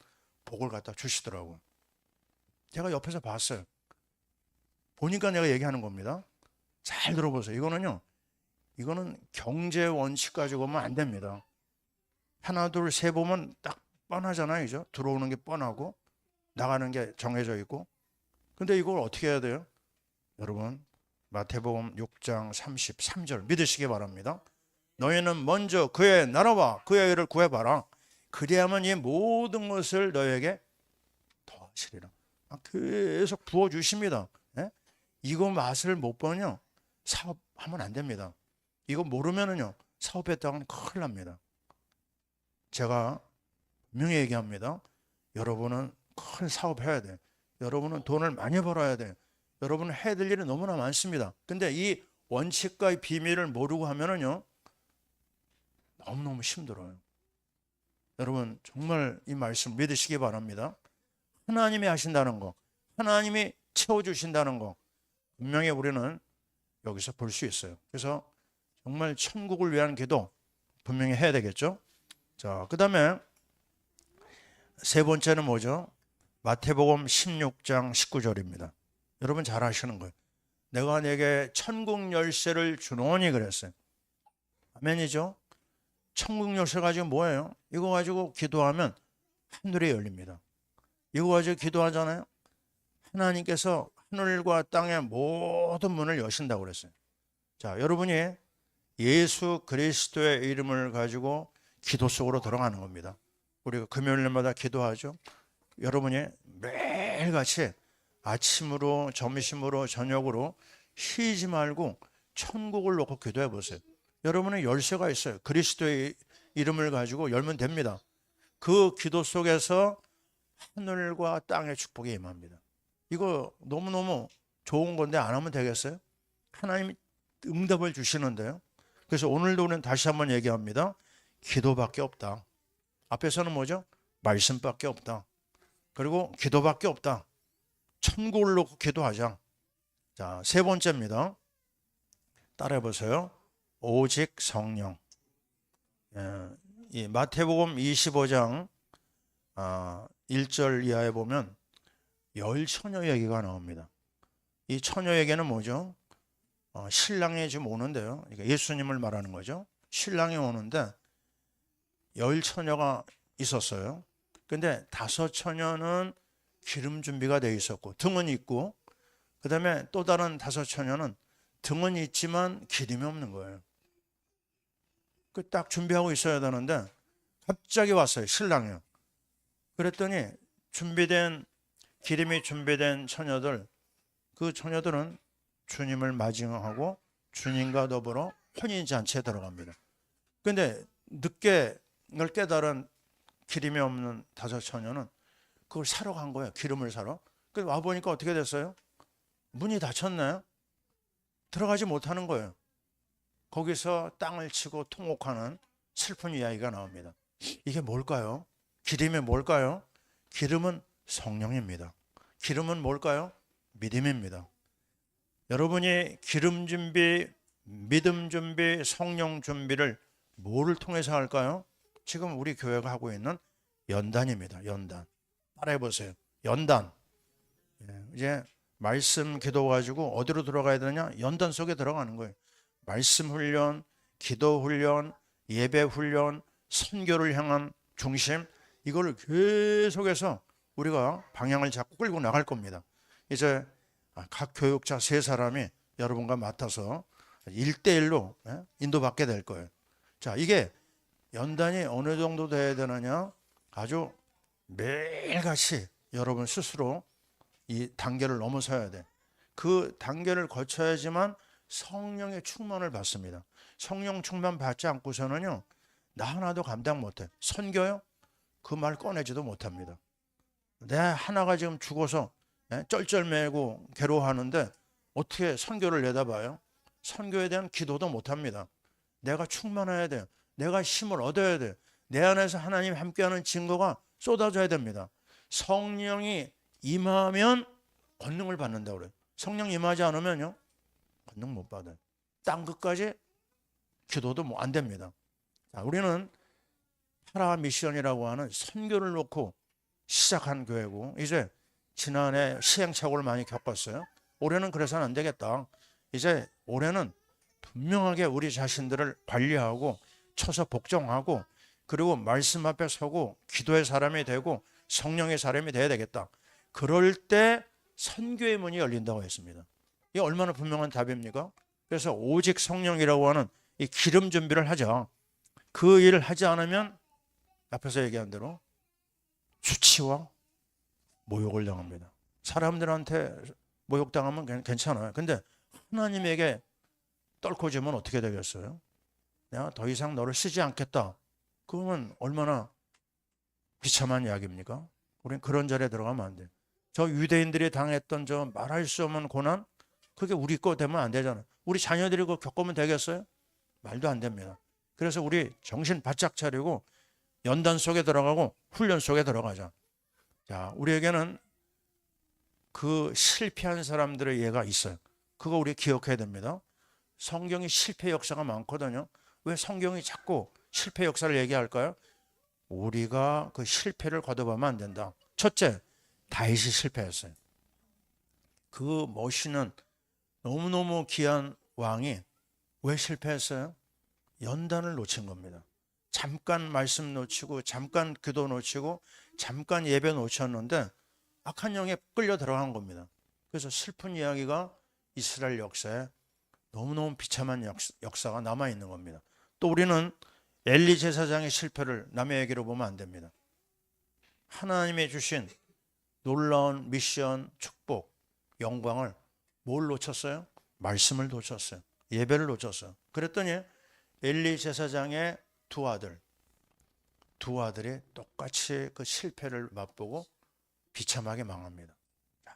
복을 갖다 주시더라고요. 제가 옆에서 봤어요. 보니까 내가 얘기하는 겁니다. 잘 들어보세요. 이거는 경제 원칙 가지고 보면 안 됩니다. 하나, 둘, 세 보면 딱 뻔하잖아요. 그죠? 들어오는 게 뻔하고 나가는 게 정해져 있고. 근데 이걸 어떻게 해야 돼요? 여러분, 마태복음 6장 33절 믿으시기 바랍니다. 너희는 먼저 그의 나라와 그의 의를 구해봐라. 그리하면 이 모든 것을 너에게 더하시리라. 계속 부어주십니다. 예? 이거 맛을 못 보면요 사업하면 안 됩니다. 이거 모르면은요 사업했다가는 큰일 납니다. 제가 분명히 얘기합니다. 여러분은 큰 사업해야 돼. 여러분은 돈을 많이 벌어야 돼. 여러분은 해야 될 일이 너무나 많습니다. 근데 이 원칙과 이 비밀을 모르고 하면은요 너무너무 힘들어요. 여러분 정말 이 말씀 믿으시기 바랍니다. 하나님이 하신다는 거, 하나님이 채워주신다는 거 분명히 우리는 여기서 볼 수 있어요. 그래서 정말 천국을 위한 기도 분명히 해야 되겠죠. 자, 그 다음에 세 번째는 뭐죠? 마태복음 16장 19절입니다. 여러분 잘 아시는 거예요. 내가 내게 천국 열쇠를 주노니 그랬어요. 아멘이죠? 천국 열쇠 가지고 뭐예요? 이거 가지고 기도하면 하늘이 열립니다. 이거 가지고 기도하잖아요. 하나님께서 하늘과 땅의 모든 문을 여신다고 그랬어요. 자, 여러분이 예수 그리스도의 이름을 가지고 기도 속으로 들어가는 겁니다. 우리가 금요일마다 기도하죠. 여러분이 매일같이 아침으로 점심으로 저녁으로 쉬지 말고 천국을 놓고 기도해 보세요. 여러분은 열쇠가 있어요. 그리스도의 이름을 가지고 열면 됩니다. 그 기도 속에서 하늘과 땅의 축복이 임합니다. 이거 너무너무 좋은 건데 안 하면 되겠어요? 하나님이 응답을 주시는데요. 그래서 오늘도 우리는 다시 한번 얘기합니다. 기도밖에 없다. 앞에서는 뭐죠? 말씀밖에 없다. 그리고 기도밖에 없다. 천국을 놓고 기도하자. 자, 세 번째입니다. 따라해 보세요. 오직 성령. 이 마태복음 25장 1절 이하에 보면 열 처녀 얘기가 나옵니다. 이 처녀 얘기는 뭐죠? 신랑이 지금 오는데요. 그러니까 예수님을 말하는 거죠. 신랑이 오는데 열 처녀가 있었어요. 근데 5 처녀는 기름 준비가 돼 있었고 등은 있고, 그 다음에 또 다른 5 처녀는 등은 있지만 기름이 없는 거예요. 그 딱 준비하고 있어야 되는데 갑자기 왔어요, 신랑이요. 그랬더니 기름이 준비된 처녀들, 그 처녀들은 주님을 맞이하고 주님과 더불어 혼인잔치에 들어갑니다. 근데 늦게 걸 깨달은 기름이 없는 다섯 처녀는 그걸 사러 간 거예요. 기름을 사러. 그래서 와보니까 어떻게 됐어요? 문이 닫혔네. 들어가지 못하는 거예요. 거기서 땅을 치고 통곡하는 슬픈 이야기가 나옵니다. 이게 뭘까요? 기름이 뭘까요? 기름은 성령입니다. 기름은 뭘까요? 믿음입니다. 여러분이 기름 준비, 믿음 준비, 성령 준비를 뭐를 통해서 할까요? 지금 우리 교회가 하고 있는 연단입니다. 연단. 따라해 보세요. 연단. 이제 말씀 기도 가지고 어디로 들어가야 되느냐? 연단 속에 들어가는 거예요. 말씀 훈련, 기도 훈련, 예배 훈련, 선교를 향한 중심, 이걸 계속해서 우리가 방향을 잡고 끌고 나갈 겁니다. 이제 각 교육자 세 사람이 여러분과 맡아서 1대1로 인도받게 될 거예요. 자, 이게 연단이 어느 정도 돼야 되느냐? 아주 매일같이 여러분 스스로 이 단계를 넘어서야 돼. 그 단계를 거쳐야지만 성령의 충만을 받습니다. 성령 충만 받지 않고서는요, 나 하나도 감당 못해. 선교요? 그 말 꺼내지도 못합니다. 내 하나가 지금 죽어서 쩔쩔매고 괴로워하는데 어떻게 선교를 내다봐요? 선교에 대한 기도도 못합니다. 내가 충만해야 돼요. 내가 힘을 얻어야 돼요. 내 안에서 하나님 함께하는 증거가 쏟아져야 됩니다. 성령이 임하면 권능을 받는다고 그래요. 성령 임하지 않으면요, 권능 못 받아요. 땅 끝까지 기도도 뭐 안 됩니다. 자, 우리는 파라 미션이라고 하는 선교를 놓고 시작한 교회고, 이제 지난해 시행착오를 많이 겪었어요. 올해는 그래서는 안 되겠다. 이제 올해는 분명하게 우리 자신들을 관리하고 쳐서 복종하고, 그리고 말씀 앞에 서고 기도의 사람이 되고 성령의 사람이 돼야 되겠다. 그럴 때 선교의 문이 열린다고 했습니다. 이게 얼마나 분명한 답입니까? 그래서 오직 성령이라고 하는 이 기름 준비를 하자. 그 일을 하지 않으면 앞에서 얘기한 대로 수치와 모욕을 당합니다. 사람들한테 모욕당하면 괜찮아요. 근데 하나님에게 떨코지면 어떻게 되겠어요? 내가 더 이상 너를 쓰지 않겠다. 그러면 얼마나 비참한 이야기입니까? 우리는 그런 자리에 들어가면 안 돼요. 저 유대인들이 당했던 저 말할 수 없는 고난, 그게 우리 거 되면 안 되잖아요. 우리 자녀들이 그거 겪으면 되겠어요? 말도 안 됩니다. 그래서 우리 정신 바짝 차리고 연단 속에 들어가고 훈련 속에 들어가자. 자, 우리에게는 그 실패한 사람들의 예가 있어요. 그거 우리 기억해야 됩니다. 성경이 실패 역사가 많거든요. 왜 성경이 자꾸 실패 역사를 얘기할까요? 우리가 그 실패를 거듭하면 안 된다. 첫째, 다윗이 실패했어요. 그 멋있는 너무너무 귀한 왕이 왜 실패했어요? 연단을 놓친 겁니다. 잠깐 말씀 놓치고 잠깐 기도 놓치고 잠깐 예배 놓쳤는데 악한 영에 끌려 들어간 겁니다. 그래서 슬픈 이야기가 이스라엘 역사에 너무너무 비참한 역사가 남아있는 겁니다. 또 우리는 엘리 제사장의 실패를 남의 얘기로 보면 안 됩니다. 하나님이 주신 놀라운 미션, 축복, 영광을 뭘 놓쳤어요? 말씀을 놓쳤어요. 예배를 놓쳤어요. 그랬더니 엘리 제사장의 두 아들이 똑같이 그 실패를 맛보고 비참하게 망합니다.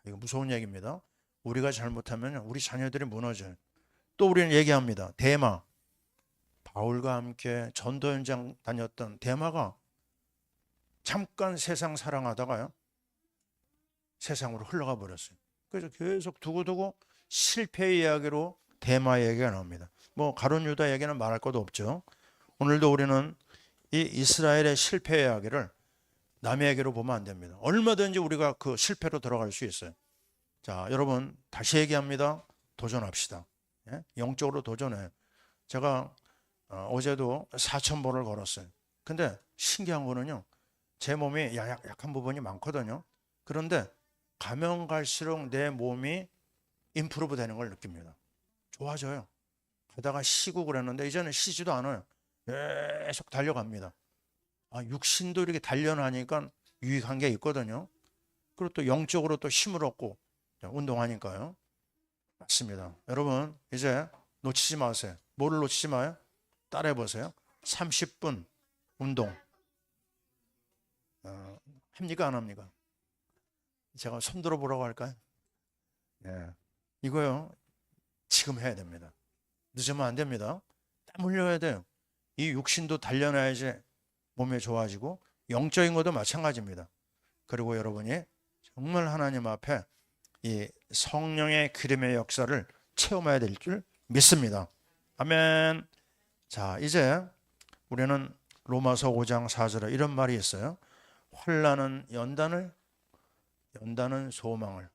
이거 무서운 얘기입니다. 우리가 잘못하면 우리 자녀들이 무너져요. 또 우리는 얘기합니다. 데마, 바울과 함께 전도 현장 다녔던 데마가 잠깐 세상 사랑하다가요, 세상으로 흘러가 버렸어요. 그래서 계속 두고두고 실패의 이야기로 데마 얘기가 나옵니다. 뭐 가룟 유다 얘기는 말할 것도 없죠. 오늘도 우리는 이 이스라엘의 실패 이야기를 남의 얘기로 보면 안 됩니다. 얼마든지 우리가 그 실패로 들어갈 수 있어요. 자, 여러분 다시 얘기합니다. 도전합시다. 영적으로 도전해요. 제가 어제도 4,000보를 걸었어요. 근데 신기한 거는요, 제 몸이 약한 부분이 많거든요. 그런데 가면 갈수록 내 몸이 임프루브 되는 걸 느낍니다. 좋아져요. 하다가 쉬고 그랬는데 이제는 쉬지도 않아요. 계속 달려갑니다. 육신도 이렇게 단련하니까 유익한 게 있거든요. 그리고 또 영적으로 또 힘을 얻고 운동하니까요. 맞습니다. 여러분 이제 놓치지 마세요. 뭐를 놓치지 마요? 따라해 보세요. 30분 운동. 합니까 안 합니까? 제가 손 들어보라고 할까요? 예. 이거요. 지금 해야 됩니다. 늦으면 안 됩니다. 땀 흘려야 돼요. 이 육신도 단련해야지 몸이 좋아지고 영적인 것도 마찬가지입니다. 그리고 여러분이 정말 하나님 앞에 이 성령의 기름의 역사를 체험해야 될 줄 믿습니다. 아멘. 자, 이제 우리는 로마서 5장 4절에 이런 말이 있어요. 환난은 연단을, 연단은 소망을,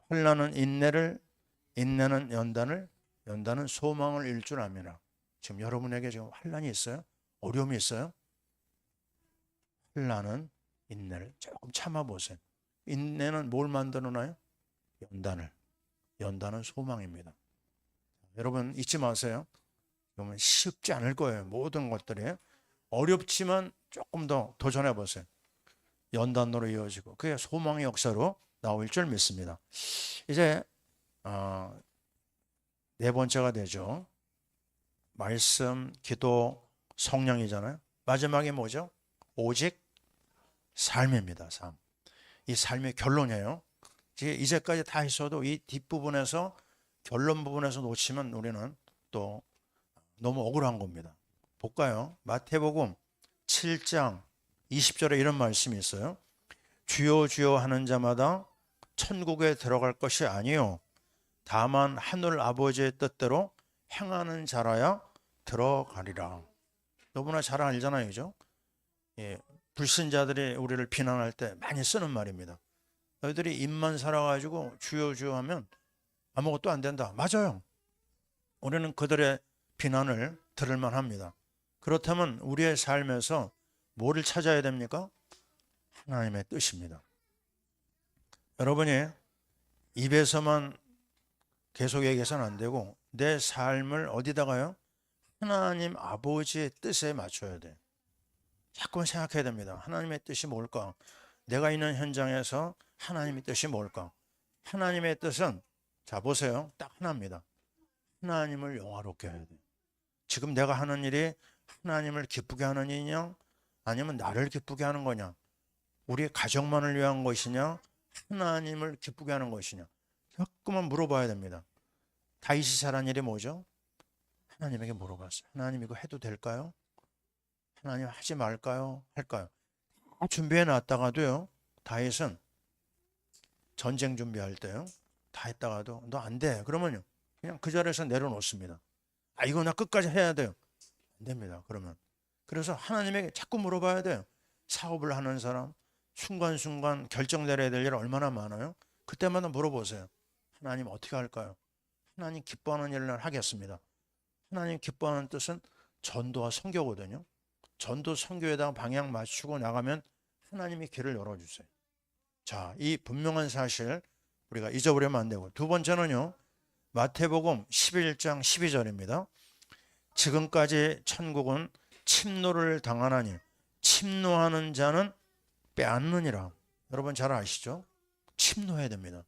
환난은 인내를, 인내는 연단을, 연단은 소망을 일 줄 압니다. 지금 여러분에게 지금 환난이 있어요? 어려움이 있어요? 환난은 인내를 조금 참아보세요. 인내는 뭘 만들어놔요? 연단을. 연단은 소망입니다. 여러분 잊지 마세요. 그러면 쉽지 않을 거예요. 모든 것들이 어렵지만 조금 더 도전해 보세요. 연단으로 이어지고 그게 소망의 역사로 나올 줄 믿습니다. 이제 네 번째가 되죠. 말씀, 기도, 성령이잖아요. 마지막에 뭐죠? 오직 삶입니다. 삶. 이 삶의 결론이에요. 이제까지 다 했어도 이 뒷부분에서 결론 부분에서 놓치면 우리는 또 너무 억울한 겁니다. 볼까요? 마태복음 7장 20절에 이런 말씀이 있어요. 주여 주여 하는 자마다 천국에 들어갈 것이 아니요 다만 하늘 아버지의 뜻대로 행하는 자라야 들어가리라. 너무나 잘 알잖아요. 그죠? 예, 불신자들이 우리를 비난할 때 많이 쓰는 말입니다. 너희들이 입만 살아가지고 주여 주여 하면 아무것도 안 된다. 맞아요. 우리는 그들의 비난을 들을 만합니다. 그렇다면 우리의 삶에서 뭐를 찾아야 됩니까? 하나님의 뜻입니다. 여러분이 입에서만 계속 얘기해서는 안 되고 내 삶을 어디다가요? 하나님 아버지의 뜻에 맞춰야 돼. 자꾸만 생각해야 됩니다. 하나님의 뜻이 뭘까? 내가 있는 현장에서 하나님의 뜻이 뭘까? 하나님의 뜻은 자 보세요. 딱 하나입니다. 하나님을 영화롭게 해야 돼. 지금 내가 하는 일이 하나님을 기쁘게 하는 일이냐? 아니면 나를 기쁘게 하는 거냐? 우리 가정만을 위한 것이냐? 하나님을 기쁘게 하는 것이냐? 자꾸만 물어봐야 됩니다. 다윗이 잘한 일이 뭐죠? 하나님에게 물어봤어요. 하나님 이거 해도 될까요? 하나님 하지 말까요? 할까요? 다 준비해 놨다가도요. 다윗은 전쟁 준비할 때요. 다 했다가도 너 안 돼. 그러면요. 그냥 그 자리에서 내려놓습니다. 아 이거 나 끝까지 해야 돼요. 안 됩니다. 그러면. 그래서 하나님에게 자꾸 물어봐야 돼요. 사업을 하는 사람 순간순간 결정 내려야 될 일 얼마나 많아요? 그때마다 물어보세요. 하나님 어떻게 할까요? 하나님 기뻐하는 일을 하겠습니다. 하나님 기뻐하는 뜻은 전도와 선교거든요. 전도 선교에다가 방향 맞추고 나가면 하나님이 길을 열어주세요. 자, 이 분명한 사실 우리가 잊어버리면 안 되고 두 번째는요. 마태복음 11장 12절입니다. 지금까지 천국은 침노를 당하나니 침노하는 자는 빼앗느니라. 여러분 잘 아시죠? 침노해야 됩니다.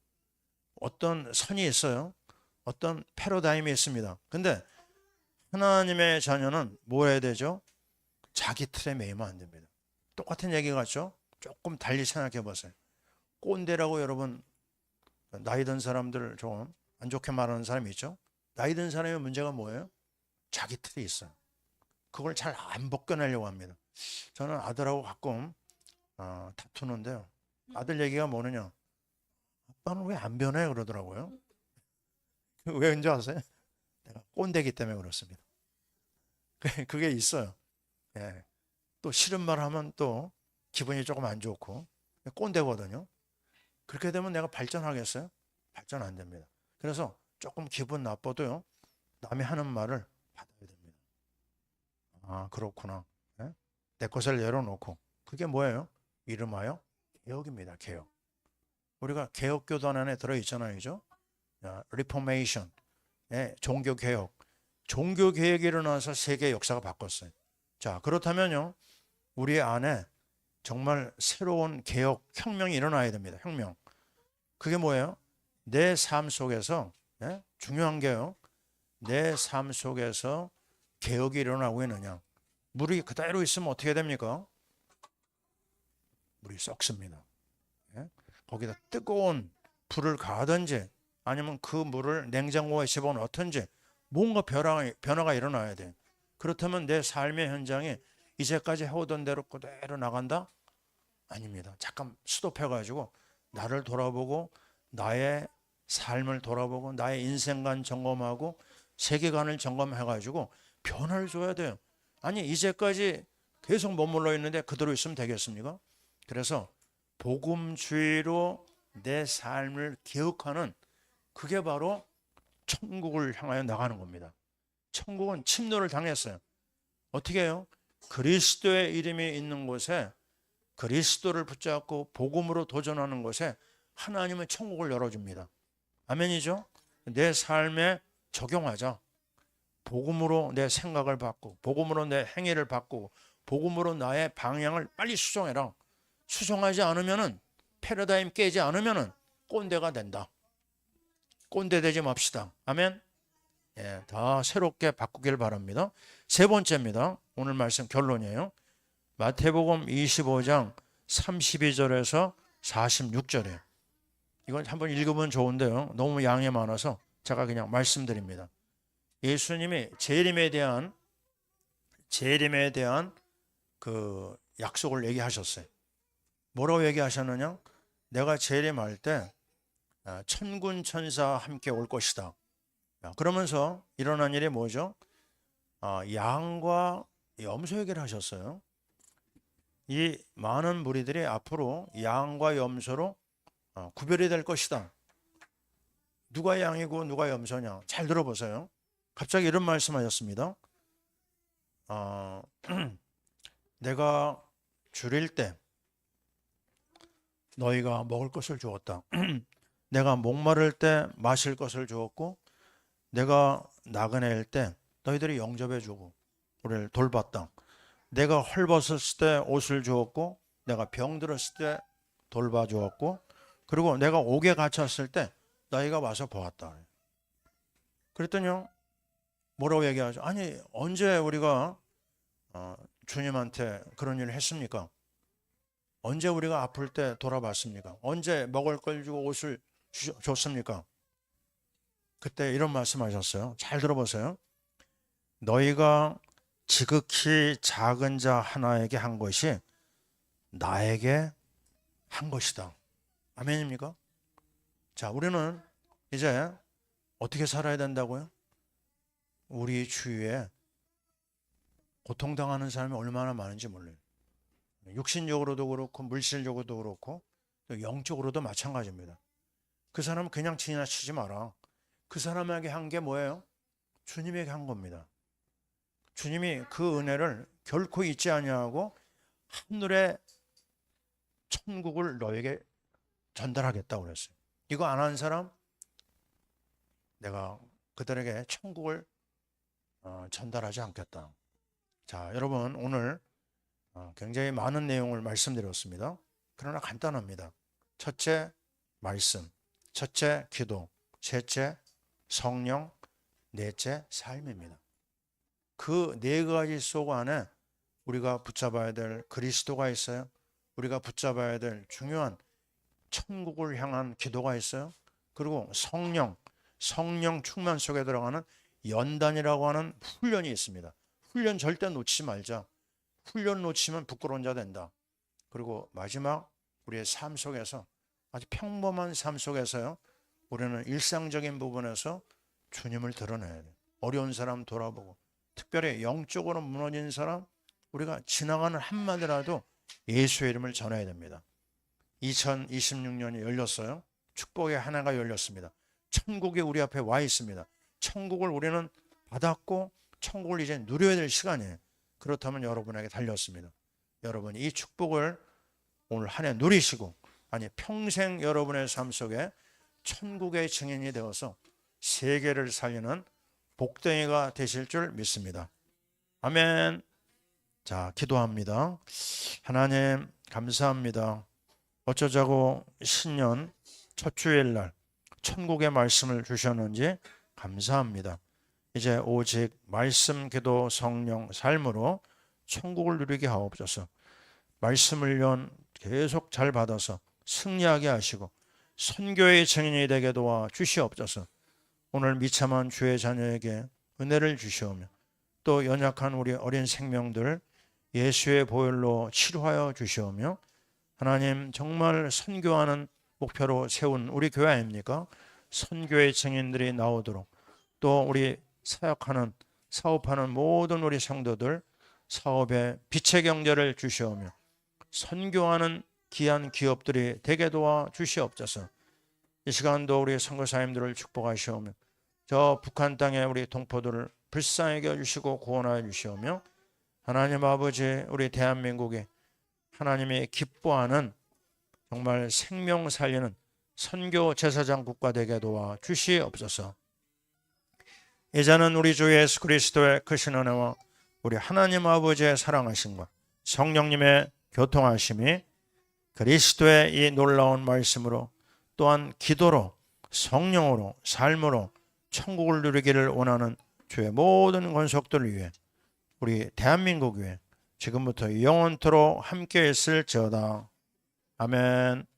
어떤 선이 있어요. 어떤 패러다임이 있습니다. 근데 하나님의 자녀는 뭐 해야 되죠? 자기 틀에 매이면 안 됩니다. 똑같은 얘기 같죠? 조금 달리 생각해 보세요. 꼰대라고 여러분 나이 든 사람들 좀 안 좋게 말하는 사람이 있죠? 나이 든 사람의 문제가 뭐예요? 자기 틀이 있어요. 그걸 잘 안 벗겨내려고 합니다. 저는 아들하고 가끔 다투는데요. 아들 얘기가 뭐느냐? 아빠는 왜 안 변해? 그러더라고요. 왜인지 아세요? 내가 꼰대기 때문에 그렇습니다. 그게 있어요. 예. 또 싫은 말 하면 또 기분이 조금 안 좋고 꼰대거든요. 그렇게 되면 내가 발전하겠어요? 발전 안 됩니다. 그래서 조금 기분 나빠도요. 남이 하는 말을 받아야 됩니다. 아 그렇구나. 예? 내 것을 내려놓고 그게 뭐예요? 이름하여 개혁입니다. 개혁. 우리가 개혁교단 안에 들어있잖아요. 그죠? 리포메이션, 종교개혁. 종교개혁이 일어나서 세계 역사가 바꿨어요. 자 그렇다면요. 우리 안에 정말 새로운 개혁, 혁명이 일어나야 됩니다. 혁명. 그게 뭐예요? 내 삶 속에서 중요한 게요. 내 삶 속에서 개혁이 일어나고 있느냐. 물이 그대로 있으면 어떻게 됩니까? 물이 썩습니다. 예? 거기다 뜨거운 불을 가하든지 아니면 그 물을 냉장고에 집어넣든지 뭔가 변화가 일어나야 돼. 그렇다면 내 삶의 현장이 이제까지 해오던 대로 그대로 나간다? 아닙니다. 잠깐 스톱해가지고 나를 돌아보고 나의 삶을 돌아보고 나의 인생관 점검하고 세계관을 점검해가지고 변화를 줘야 돼요. 아니 이제까지 계속 머물러 있는데 그대로 있으면 되겠습니까? 그래서 복음주의로 내 삶을 기억하는 그게 바로 천국을 향하여 나가는 겁니다. 천국은 침노를 당했어요. 어떻게 해요? 그리스도의 이름이 있는 곳에 그리스도를 붙잡고 복음으로 도전하는 곳에 하나님은 천국을 열어줍니다. 아멘이죠? 내 삶에 적용하자. 복음으로 내 생각을 바꾸고 복음으로 내 행위를 바꾸고 복음으로 나의 방향을 빨리 수정해라. 수정하지 않으면은 패러다임 깨지 않으면은 꼰대가 된다. 꼰대 되지 맙시다. 아멘. 예, 다 새롭게 바꾸길 바랍니다. 세 번째입니다. 오늘 말씀 결론이에요. 마태복음 25장 32절에서 46절이에요. 이건 한번 읽으면 좋은데요. 너무 양이 많아서 제가 그냥 말씀드립니다. 예수님이 재림에 대한 그 약속을 얘기하셨어요. 뭐라고 얘기하셨느냐? 내가 재림할 때 천군 천사 함께 올 것이다. 그러면서 일어난 일이 뭐죠? 양과 염소 얘기를 하셨어요. 이 많은 무리들이 앞으로 양과 염소로 구별이 될 것이다. 누가 양이고 누가 염소냐? 잘 들어보세요. 갑자기 이런 말씀하셨습니다. 내가 줄일 때 너희가 먹을 것을 주었다. 내가 목마를 때 마실 것을 주었고 내가 나그네일 때 너희들이 영접해주고 우리를 돌봤다. 내가 헐벗었을 때 옷을 주었고 내가 병들었을 때 돌봐주었고 그리고 내가 옥에 갇혔을 때 너희가 와서 보았다. 그랬더니요. 뭐라고 얘기하죠? 아니 언제 우리가 주님한테 그런 일을 했습니까? 언제 우리가 아플 때 돌아봤습니까? 언제 먹을 걸 주고 옷을 줬습니까? 그때 이런 말씀하셨어요. 잘 들어보세요. 너희가 지극히 작은 자 하나에게 한 것이 나에게 한 것이다. 아멘입니까? 자, 우리는 이제 어떻게 살아야 된다고요? 우리 주위에 고통당하는 사람이 얼마나 많은지 몰라요. 육신적으로도 그렇고 물질적으로도 그렇고 또 영적으로도 마찬가지입니다. 그 사람은 그냥 지나치지 마라. 그 사람에게 한 게 뭐예요? 주님에게 한 겁니다. 주님이 그 은혜를 결코 잊지 아니하고 하늘의 천국을 너에게 전달하겠다고 그랬어요. 이거 안 한 사람 내가 그들에게 천국을 전달하지 않겠다. 자, 여러분 오늘 굉장히 많은 내용을 말씀드렸습니다. 그러나 간단합니다. 첫째 말씀, 첫째 기도, 셋째 성령, 넷째 삶입니다. 그 네 가지 속 안에 우리가 붙잡아야 될 그리스도가 있어요. 우리가 붙잡아야 될 중요한 천국을 향한 기도가 있어요. 그리고 성령 충만 속에 들어가는 연단이라고 하는 훈련이 있습니다. 훈련 절대 놓치지 말자. 훈련 놓치면 부끄러운 자 된다. 그리고 마지막 우리의 삶 속에서 아주 평범한 삶 속에서요. 우리는 일상적인 부분에서 주님을 드러내야 돼요. 어려운 사람 돌아보고 특별히 영적으로 무너진 사람 우리가 지나가는 한마디라도 예수의 이름을 전해야 됩니다. 2026년이 열렸어요. 축복의 한 해가 열렸습니다. 천국이 우리 앞에 와 있습니다. 천국을 우리는 받았고 천국을 이제 누려야 될 시간이에요. 그렇다면 여러분에게 달렸습니다. 여러분 이 축복을 오늘 한 해 누리시고 아니 평생 여러분의 삶 속에 천국의 증인이 되어서 세계를 살리는 복덩이가 되실 줄 믿습니다. 아멘. 자, 기도합니다. 하나님 감사합니다. 어쩌자고 신년 첫 주일날 천국의 말씀을 주셨는지 감사합니다. 이제 오직 말씀, 기도, 성령, 삶으로 천국을 누리게 하옵소서. 말씀을 연 계속 잘 받아서 승리하게 하시고 선교의 증인이 되게 도와 주시옵소서. 오늘 미참한 주의 자녀에게 은혜를 주시오며 또 연약한 우리 어린 생명들 예수의 보혈로 치료하여 주시오며 하나님 정말 선교하는 목표로 세운 우리 교회 아닙니까? 선교의 증인들이 나오도록 또 우리 사역하는 사업하는 모든 우리 성도들 사업에 빛의 경제를 주시오며 선교하는 귀한 기업들이 되게 도와 주시옵소서. 이 시간도 우리 선교사님들을 축복하시오며 저 북한 땅에 우리 동포들을 불쌍히 여주시고 구원하여 주시오며 하나님 아버지 우리 대한민국에 하나님이 기뻐하는 정말 생명 살리는 선교 제사장 국가 되게 도와 주시옵소서. 이제는 우리 주 예수 그리스도의 크신 은혜와 우리 하나님 아버지의 사랑하심과 성령님의 교통하심이 그리스도의 이 놀라운 말씀으로 또한 기도로 성령으로 삶으로 천국을 누리기를 원하는 주의 모든 권속들을 위해 우리 대한민국 위해 지금부터 영원토록 함께 있을지어다. 아멘.